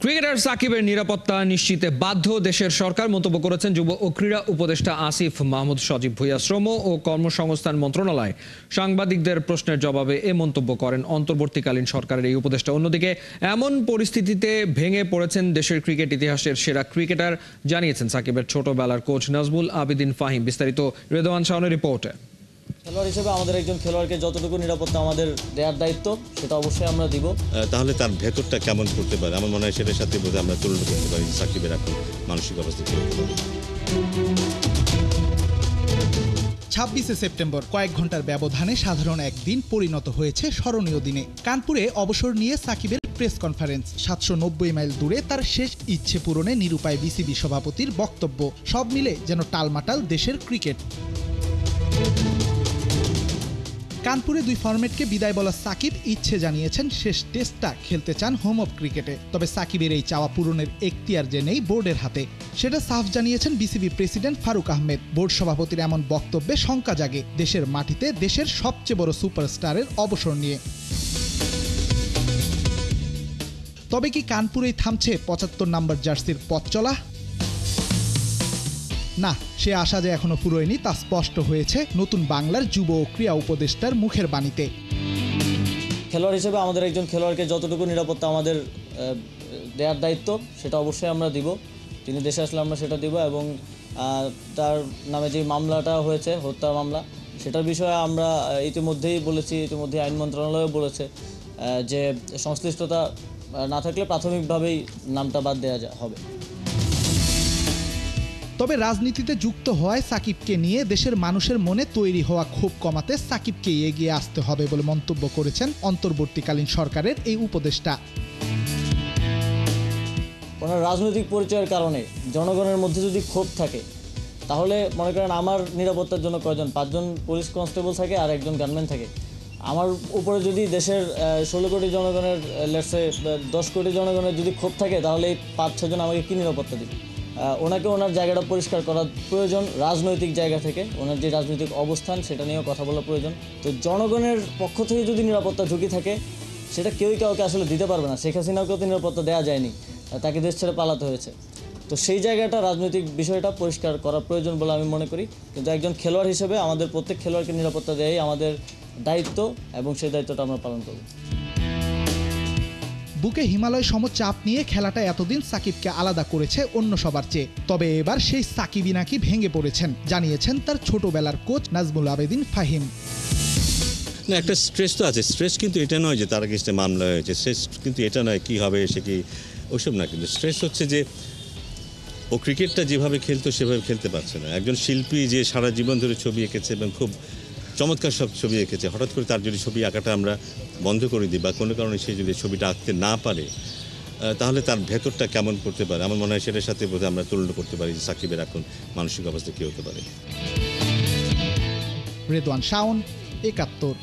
Cricketer সাকিবের নিরাপত্তা নিশ্চিতে বাধ্য দেশের সরকার মন্তব্য করেছেন যুব ও ক্রীড়া উপদেষ্টা আসিফ মাহমুদ সজীব ভুঁইয়া। শ্রম ও কর্মসংস্থান মন্ত্রণালয় সাংবাদিকদের প্রশ্নের জবাবে এ মন্তব্য করেন অন্তর্বর্তীকালীন সরকারের এই উপদেষ্টা। অন্যদিকে এমন পরিস্থিতিতে ভেঙে পড়েছেন দেশের ক্রিকেট ইতিহাসের সেরা ক্রিকেটার, জানিয়েছেন সাকিবের ছোটবেলার কোচ নাজমুল আবেদিন ফাহিম। বিস্তারিত রেদওয়ান শাওনের রিপোর্টে। খেলোয়াড় হিসেবে আমাদের একজন খেলোয়াড়কে যতটুকু নিরাপত্তা আমাদের দেওয়ার দায়িত্ব সেটা অবশ্যই আমরা দিব। তাহলে তার ভেতরটা কেমন করতে পারে আমার মনে হয় সেটার সাথে বোধহয় আমরা তুলনা করতে পারি সাকিবের এখন মানসিক অবস্থা কি হতে পারে। 26শে সেপ্টেম্বর কয়েক ঘন্টার ব্যবধানে সাধারণ একদিন পরিণত হয়েছে স্মরণীয় দিনে। কানপুরে অবসর নিয়ে সাকিবের প্রেস কনফারেন্স। 790 মাইল দূরে তার শেষ ইচ্ছে পূরণে নিরুপায় বিসিবি সভাপতির বক্তব্য। সব মিলে যেন টালমাটাল দেশের ক্রিকেট। কানপুরে 2 ফরম্যাটকে বিদায় বলা সাকিব ইচ্ছে জানিয়েছেন শেষ টেস্টটা খেলতে চান হোম অফ ক্রিকেটে। তবে সাকিবের এই চাওয়া পূরণের এখতিয়ার যে নেই বোর্ডের হাতে, সেটা সাফ জানিয়েছেন BCB president Farooq Ahmed. Board সভাপতির এমন বক্তব্যে শঙ্কা জাগে দেশের মাটিতে দেশের সবচেয়ে বড় সুপারস্টারের অবসর নিয়ে। তবে কি কানপুরেই থামছে 75 নম্বর জার্সির পথ চলা? না, সে আশা যে এখনো পুরোয়নি তা স্পষ্ট হয়েছে নতুন বাংলার যুব ও ক্রীড়া উপদেষ্টার মুখের বাণীতে। খেলোয়াড় হিসেবে আমাদের একজন খেলোয়াড়কে যতটুকু নিরাপত্তা আমাদের দেওয়ার দায়িত্ব সেটা অবশ্যই আমরা দিব। তিনি দেশে আসলে আমরা সেটা দিব এবং তার নামে যে মামলাটা হয়েছে, হত্যা মামলা, সেটার বিষয়ে আমরা ইতিমধ্যেই বলেছি, ইতিমধ্যে আইন মন্ত্রণালয়ও বলেছে যে সংশ্লিষ্টতা না থাকলে প্রাথমিকভাবেই নামটা বাদ দেওয়া হবে। তবে রাজনীতিতে যুক্ত হওয়ায় সাকিবকে নিয়ে দেশের মানুষের মনে তৈরি হওয়া ক্ষোভ কমাতে সাকিবকে এগিয়ে আসতে হবে বলে মন্তব্য করেছেন অন্তর্বর্তীকালীন সরকারের এই উপদেষ্টা। ওনার রাজনৈতিক পরিচয়ের কারণে জনগণের মধ্যে যদি ক্ষোভ থাকে, তাহলে মনে করেন আমার নিরাপত্তার জন্য কয়জন, 5 জন পুলিশ কনস্টেবল থাকে আর 1 জন গানম্যান থাকে। আমার উপরে যদি দেশের 16 কোটি জনগণের, লেটসে 10 কোটি জনগণের যদি ক্ষোভ থাকে, তাহলে এই 5-6 জন আমাকে কী নিরাপত্তা দিবে? ওনাকে ওনার জায়গাটা পরিষ্কার করা প্রয়োজন। রাজনৈতিক জায়গা থেকে ওনার যে রাজনৈতিক অবস্থান সেটা নিয়েও কথা বলা প্রয়োজন। তো জনগণের পক্ষ থেকে যদি নিরাপত্তা ঝুঁকি থাকে, সেটা কেউই কাউকে আসলে দিতে পারবে না। শেখ হাসিনাকেও তো নিরাপত্তা দেওয়া যায়নি, তাকে দেশ ছেড়ে পালাতে হয়েছে। তো সেই জায়গাটা, রাজনৈতিক বিষয়টা পরিষ্কার করা প্রয়োজন বলে আমি মনে করি। কিন্তু একজন খেলোয়াড় হিসেবে আমাদের প্রত্যেক খেলোয়াড়কে নিরাপত্তা দেওয়াই আমাদের দায়িত্ব এবং সেই দায়িত্বটা আমরা পালন করব। বুকে হিমালয় সম চাপ নিয়ে খেলাটা এতদিন সাকিবকে আলাদা করেছে অন্য সবার চেয়ে। তবে এবার সেই সাকিবই নাকি ভেঙে পড়েছেন, জানিয়েছেন তার ছোটবেলার কোচ নাজমুল আবেদিন ফাহিম। না, একটা স্ট্রেস তো আছে। স্ট্রেস কিন্তু এটা নয় যে তার আগেস্টে মামলা হয়েছে, স্ট্রেস কিন্তু এটা নয় কী হবে সে কি, ওইসব না। কিন্তু স্ট্রেস হচ্ছে যে ও ক্রিকেটটা যেভাবে খেলতো সেভাবে খেলতে পারছে না। একজন শিল্পী যে সারা জীবন ধরে ছবি এঁকেছে এবং খুব চমৎকার সব ছবি এঁকেছে, হঠাৎ করে তার যদি ছবি আঁকাটা আমরা বন্ধ করে দিই বা কোনো কারণে সে যদি ছবিটা আঁকতে না পারে, তাহলে তার ভেতরটা কেমন করতে পারে আমার মনে হয় সেটার সাথে বোধহয় আমরা তুলনা করতে পারি যে সাকিবের এখন মানসিক অবস্থা কী হতে পারে। রেদওয়ান শাওন, ৭১।